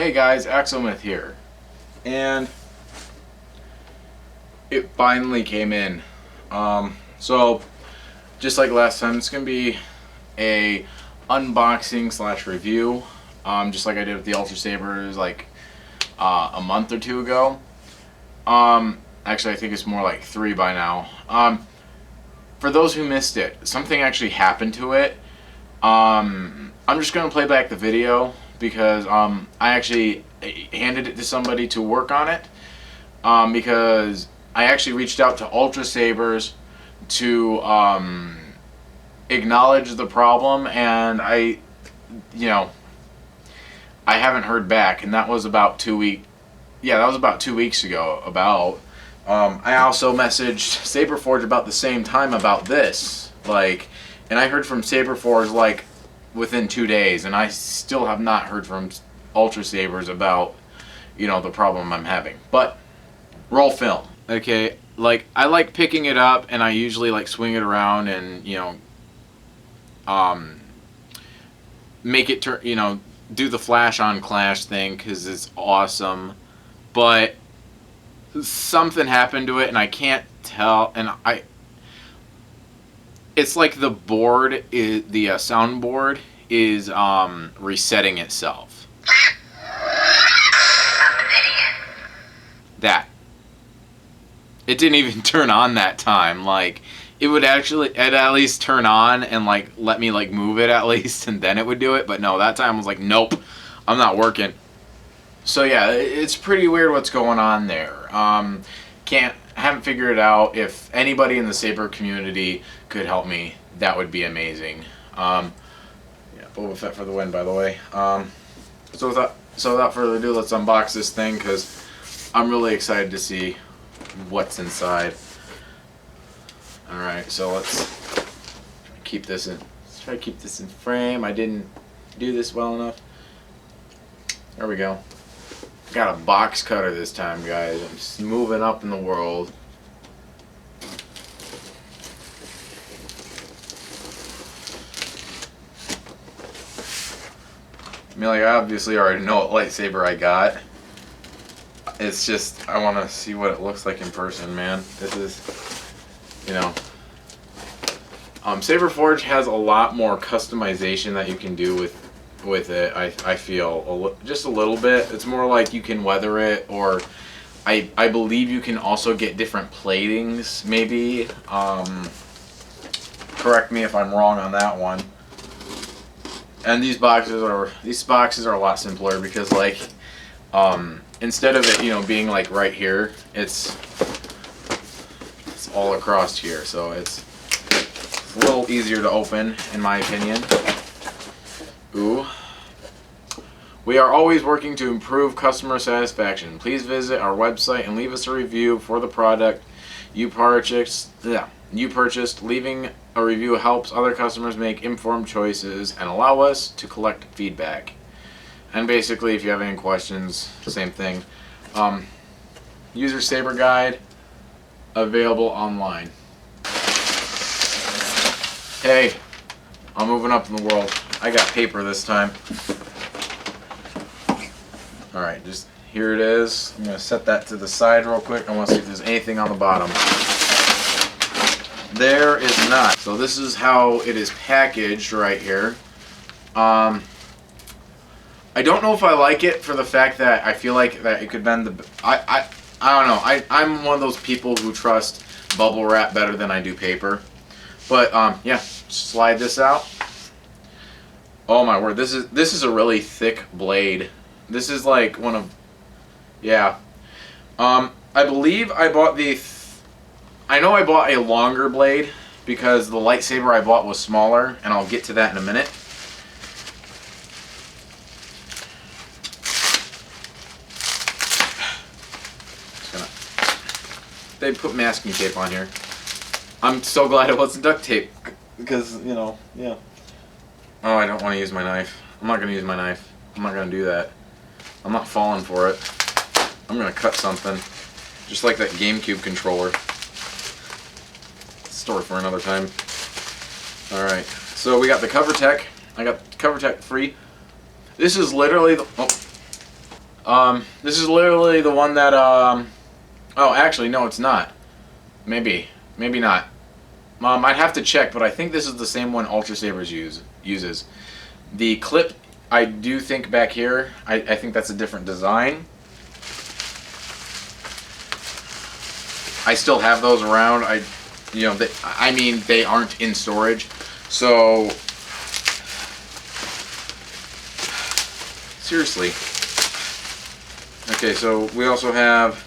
Hey guys, Axomyth here. And it finally came in. So just like last time, it's gonna be a unboxing slash review. Just like I did with the UltraSaber like a month or two ago. Actually I think it's more like 3 by now. For those who missed it, something actually happened to it. I'm just gonna play back the video because I actually handed it to somebody to work on it, because I actually reached out to UltraSabers to acknowledge the problem, and I haven't heard back, and that was about 2 weeks. Yeah, that was about 2 weeks ago. I also messaged Saber Forge about the same time about this, and I heard from Saber Forge within 2 days, and I still have not heard from UltraSabers about the problem I'm having. But roll film. Okay, I like picking it up, and I usually swing it around and make it turn, do the flash on clash thing because it's awesome. But something happened to it, and I can't tell, and it's like the board is the soundboard is resetting itself. That it didn't even turn on that time. It would actually at least turn on and let me move it at least, and then it would do it. But no, that time I was like, nope, I'm not working. So yeah, it's pretty weird what's going on there. Haven't figured it out. If anybody in the Saber community could help me, that would be amazing. Yeah, Boba Fett for the win, by the way. So without further ado, let's unbox this thing because I'm really excited to see what's inside. All right, so let's keep this in. Let's try to keep this in frame. I didn't do this well enough. There we go. Got a box cutter this time, guys. I'm just moving up in the world. I mean, I obviously already know what lightsaber I got. It's just, I want to see what it looks like in person, man. This is, Saber Forge has a lot more customization that you can do with it. I feel just a little bit. It's more like you can weather it, or I believe you can also get different platings, maybe. Correct me if I'm wrong on that one. And these boxes are a lot simpler because instead of it being right here, it's all across here, so it's a little easier to open in my opinion. Ooh. We are always working to improve customer satisfaction. Please visit our website and leave us a review for the product you purchased. Leaving a review helps other customers make informed choices and allow us to collect feedback. And basically, if you have any questions, same thing. User Saber guide available online. Hey, I'm moving up in the world. I got paper this time. Alright, just here it is. I'm going to set that to the side real quick. I want to see if there's anything on the bottom. There is not. So this is how it is packaged right here. I don't know if I like it for the fact that I feel like that it could bend the... I don't know. I'm one of those people who trust bubble wrap better than I do paper. But yeah, slide this out. Oh my word, this is a really thick blade. This is like one of, yeah. I believe I bought I know I bought a longer blade because the lightsaber I bought was smaller, and I'll get to that in a minute. They put masking tape on here. I'm so glad it wasn't duct tape because, yeah. Oh, I don't want to use my knife. I'm not going to use my knife. I'm not going to do that. I'm not falling for it. I'm going to cut something. Just like that GameCube controller. Story for another time. Alright, so we got the cover tech. I got cover tech free. This is literally the... Oh. This is literally the one that, oh, actually, no, it's not. Maybe not. I'd have to check, but I think this is the same one UltraSabers uses. The clip, I do think back here, I think that's a different design. I still have those around. I mean, they aren't in storage, so seriously. Okay, so we also have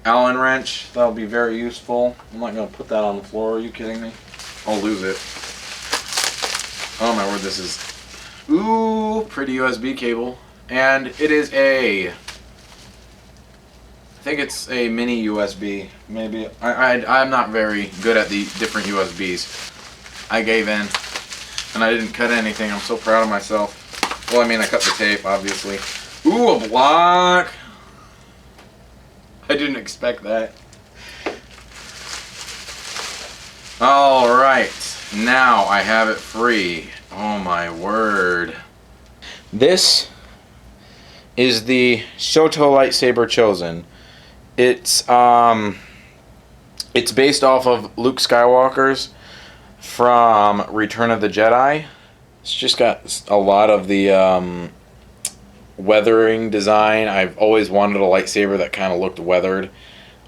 Allen wrench. That'll be very useful. I'm not gonna put that on the floor. Are you kidding me? I'll lose it. Oh my word, this is ooh, pretty USB cable, and it is I think it's a mini USB. Maybe I'm not very good at the different USBs. I gave in, and I didn't cut anything. I'm so proud of myself. Well, I mean, I cut the tape, obviously. Ooh, a block. I didn't expect that. All right, now I have it free. Oh my word. This is the Shoto Lightsaber Chosen. It's based off of Luke Skywalker's from Return of the Jedi. It's just got a lot of the weathering design. I've always wanted a lightsaber that kind of looked weathered.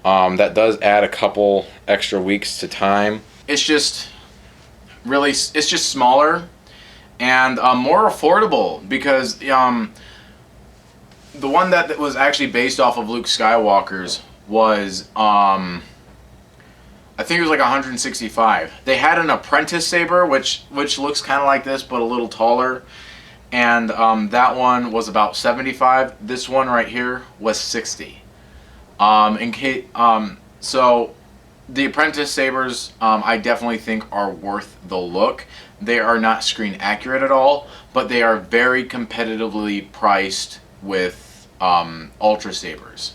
That does add a couple extra weeks to time. It's just smaller and more affordable, because the one that was actually based off of Luke Skywalker's was I think it was like 165. They had an apprentice saber which looks kind of like this but a little taller, and that one was about 75. This one right here was 60. So the apprentice sabers, I definitely think are worth the look. They are not screen accurate at all, but they are very competitively priced with UltraSabers.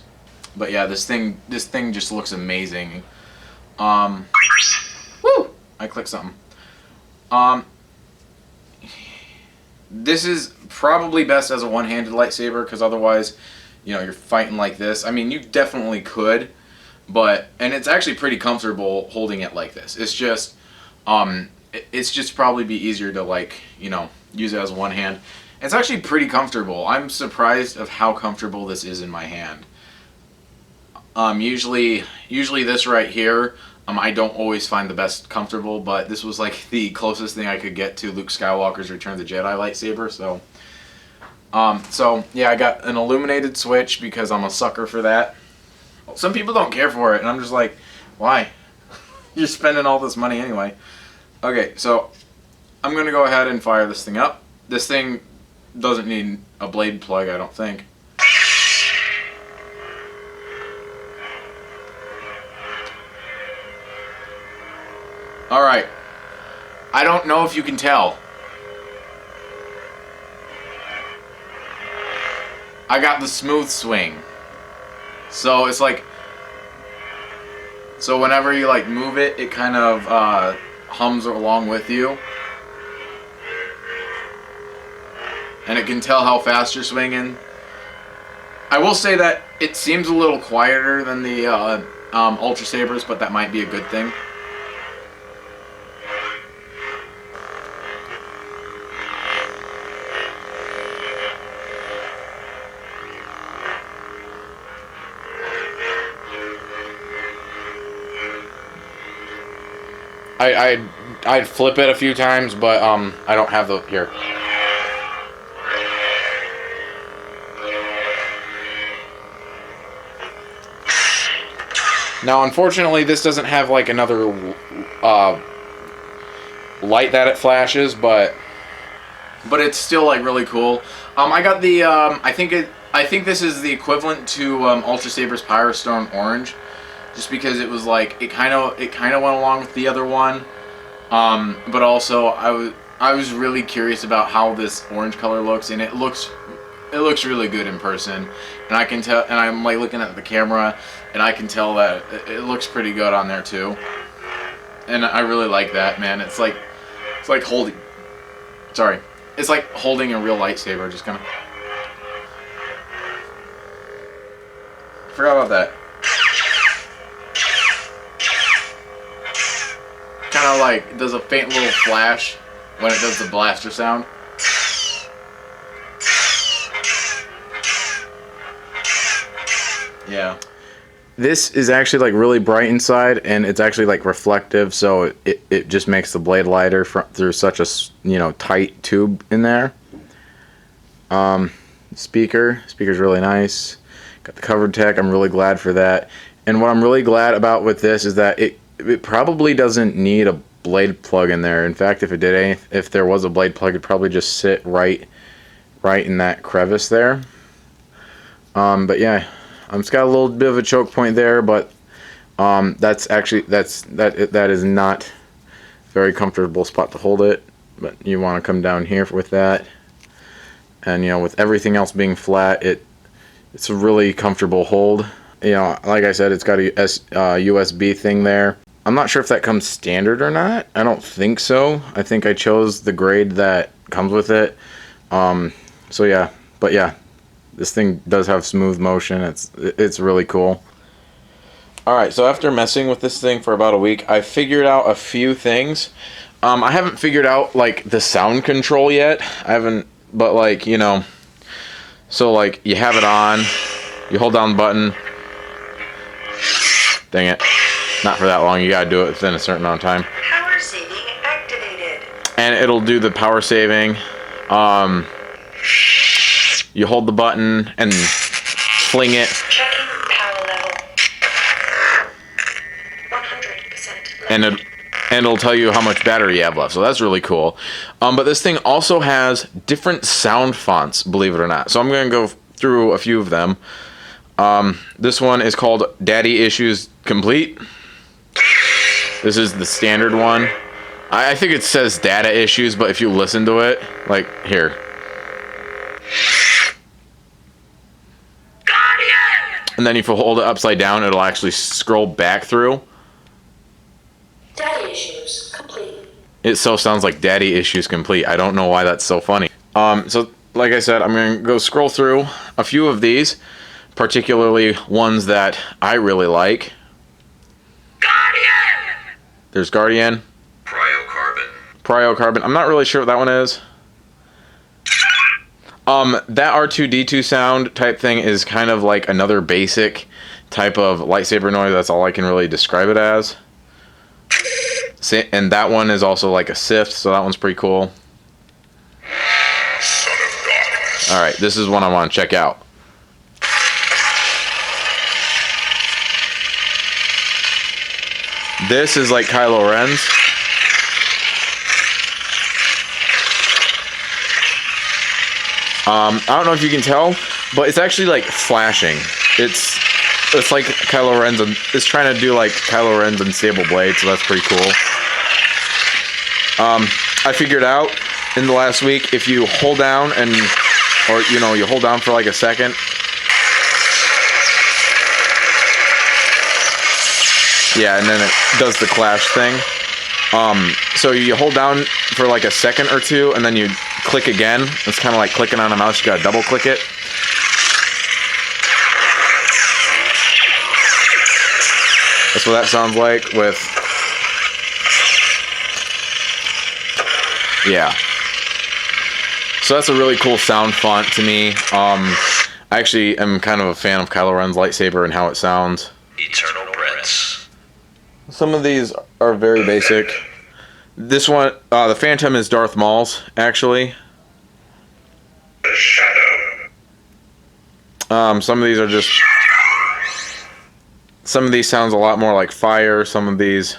But yeah, this thing just looks amazing. Woo! I clicked something. This is probably best as a one-handed lightsaber, because otherwise, you know, you're fighting like this. I mean, you definitely could, and it's actually pretty comfortable holding it like this. It's just probably be easier to, like, you know, use it as one hand. It's actually pretty comfortable. I'm surprised of how comfortable this is in my hand. Usually this right here, I don't always find the best comfortable, but this was like the closest thing I could get to Luke Skywalker's Return of the Jedi lightsaber. So yeah, I got an illuminated switch because I'm a sucker for that. Some people don't care for it, and I'm just like, why? You're spending all this money anyway. Okay, so I'm gonna go ahead and fire this thing up. This thing doesn't need a blade plug, I don't think. Alright, I don't know if you can tell. I got the smooth swing. So it's like, so whenever you like move it, it kind of hums along with you. And it can tell how fast you're swinging. I will say that it seems a little quieter than the UltraSabers, but that might be a good thing. I'd flip it a few times, but I don't have the here. Now, unfortunately, this doesn't have like another light that it flashes, but it's still like really cool. I got the I think this is the equivalent to UltraSaber's Pyrostone Orange, just because it was like it kind of went along with the other one, but also I was really curious about how this orange color looks, and it looks really good in person, and I can tell, and I'm like looking at the camera, and I can tell that it looks pretty good on there too, and I really like that, man. It's like holding, it's like holding a real lightsaber, just kind of. forgot about that. Kind of like does a faint little flash when it does the blaster sound. Yeah. This is actually like really bright inside, and it's actually like reflective, so it just makes the blade lighter through such a, you know, tight tube in there. Speaker's really nice. Got the covered tech. I'm really glad for that. And what I'm really glad about with this is that it probably doesn't need a blade plug in there. In fact, if there was a blade plug, it'd probably just sit right in that crevice there. But yeah. It's got a little bit of a choke point there, but that is not a very comfortable spot to hold it. But you want to come down here with that, and you know, with everything else being flat, it's a really comfortable hold. You know, like I said, it's got a USB thing there. I'm not sure if that comes standard or not. I don't think so. I think I chose the grade that comes with it. So yeah, but yeah. This thing does have smooth motion. It's really cool. Alright, so after messing with this thing for about a week, I figured out a few things. I haven't figured out, like, the sound control yet. I haven't, but, like, you know, so, like, you have it on, you hold down the button. Dang it. Not for that long. You gotta do it within a certain amount of time. Power saving activated. And it'll do the power saving. You hold the button and fling it. Checking power level. 100% And it'll tell you how much battery you have left. So that's really cool. But this thing also has different sound fonts, believe it or not. So I'm going to go through a few of them. This one is called Daddy Issues Complete. This is the standard one. I think it says Data Issues, but if you listen to it, like here. And then if you hold it upside down, it'll actually scroll back through. Daddy issues complete. It so sounds like Daddy Issues Complete. I don't know why that's so funny. So like I said, I'm going to go scroll through a few of these, particularly ones that I really like. Guardian! There's Guardian. Cryocarbon. I'm not really sure what that one is. That R2-D2 sound type thing is kind of like another basic type of lightsaber noise. That's all I can really describe it as. And that one is also like a Sith, so that one's pretty cool. Alright, this is one I want to check out. This is like Kylo Ren's. I don't know if you can tell, but it's actually like flashing. It's like Kylo Ren's, and it's trying to do like Kylo Ren's unstable blade, so that's pretty cool. I figured out in the last week, if you hold down or you know, you hold down for like a second. Yeah, and then it does the clash thing. So you hold down for like a second or two, and then you click again. It's kind of like clicking on a mouse. You gotta double click it. That's what that sounds like with... Yeah. So that's a really cool sound font to me. I actually am kind of a fan of Kylo Ren's lightsaber and how it sounds. Eternal Prince. Some of these are very basic. This one, the Phantom is Darth Maul's, actually. The Shadow. Some of these are just... Some of these sounds a lot more like fire. Some of these...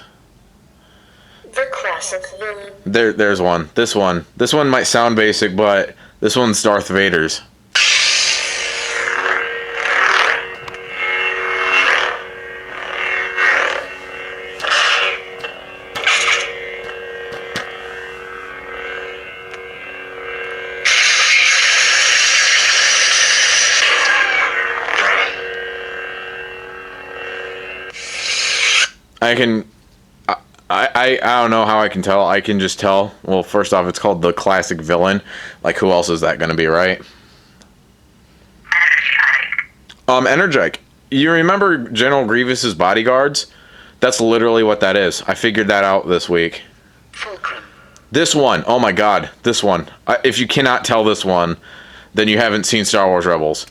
The classic villain. There's one. This one. This one might sound basic, but this one's Darth Vader's. I don't know how I can tell. I can just tell. Well, first off, it's called the classic villain. Like, who else is that going to be, right? Energetic. Energetic. You remember General Grievous's bodyguards? That's literally what that is. I figured that out this week. Fulcrum. This one, oh my god, this one. If you cannot tell this one, then you haven't seen Star Wars Rebels.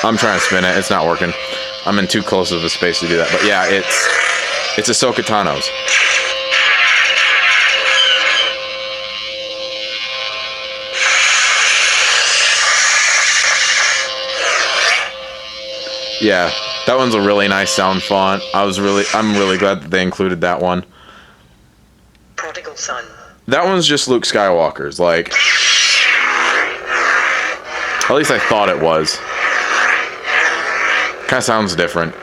I'm trying to spin it. It's not working. I'm in too close of a space to do that. But yeah, it's Ahsoka Tano's. Yeah, that one's a really nice sound font. I'm really glad that they included that one. Prodigal son. That one's just Luke Skywalker's, like, at least I thought it was. Kind of sounds different.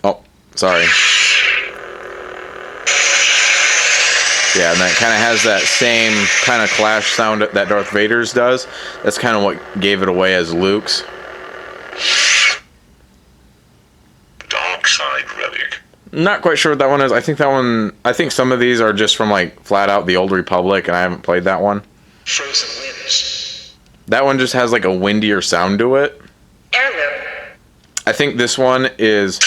Oh, sorry. Yeah, and that kind of has that same kind of clash sound that Darth Vader's does. That's kind of what gave it away as Luke's. Dark side relic. Not quite sure what that one is. I think some of these are just from like flat out the Old Republic, and I haven't played that one. Frozen winds. That one just has like a windier sound to it. Heirloom. I think this one is...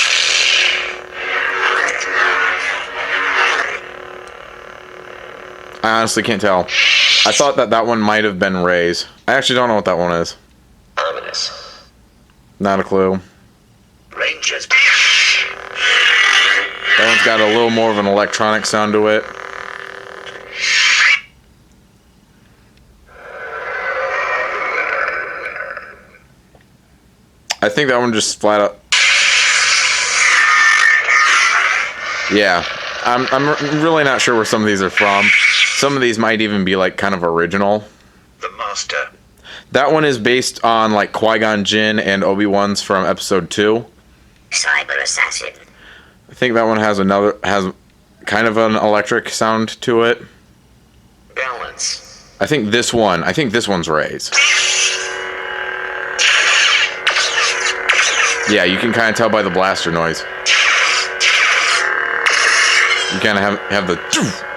I honestly can't tell. I thought that one might have been Rey's. I actually don't know what that one is. Ominous. Not a clue. Rangers. That one's got a little more of an electronic sound to it. I think that one just flat out... Yeah. I'm really not sure where some of these are from. Some of these might even be like kind of original. The Master. That one is based on like Qui-Gon Jinn and Obi-Wan's from episode 2. Cyber assassin. I think that one has kind of an electric sound to it. Balance. I think this one's Rey's. Yeah, you can kind of tell by the blaster noise. You kind of have the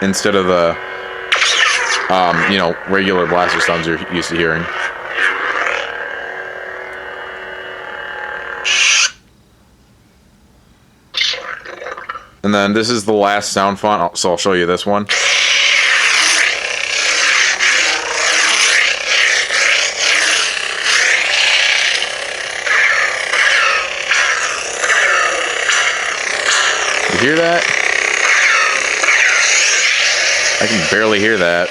instead of the regular blaster sounds you're used to hearing. And then this is the last sound font, so I'll show you this one. You hear that? I can barely hear that.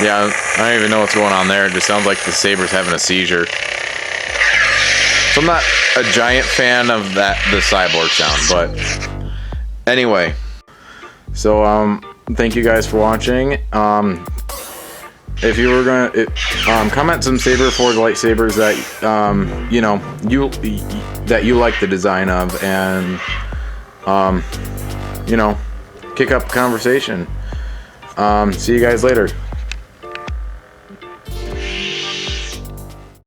Yeah, I don't even know what's going on there. It just sounds like the Saber's having a seizure. So I'm not a giant fan of the cyborg sound, but anyway. So thank you guys for watching. If you were gonna comment some Saber Forge lightsabers that that you like the design of, and kick up conversation. See you guys later.